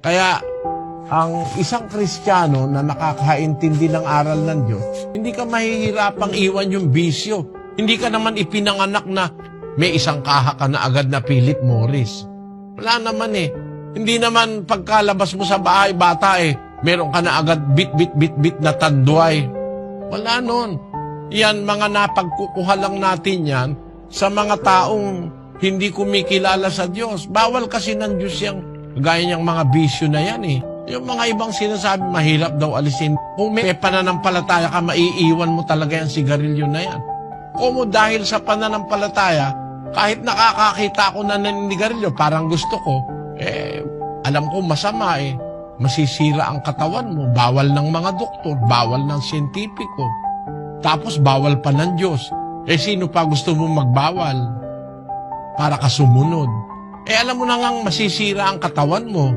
Kaya, ang isang Kristiyano na nakakaintindi ng aral ng Diyos, hindi ka mahihirapang iwan yung bisyo. Hindi ka naman ipinanganak na may isang kaha ka na agad na Philip Morris. Wala naman eh. Hindi naman pagkalabas mo sa bahay, bata meron ka na agad bit na tanduay. Wala nun. Yan, mga napagkukuha lang natin yan sa mga taong hindi kumikilala sa Diyos. Bawal kasi ng Diyos yung gaya niyang mga bisyo na yan eh. Yung mga ibang sinasabi, mahirap daw alisin. Kung may pananampalataya ka, maiiwan mo talaga yung sigarilyo na yan. Kung dahil sa pananampalataya, kahit nakakakita ako na naninigarilyo, parang gusto ko, alam ko masama masisira ang katawan mo. Bawal ng mga doktor, bawal ng siyentipiko. Tapos bawal pa ng Diyos. Sino pa gusto mo magbawal? Para ka sumunod. Alam mo na ngang masisira ang katawan mo.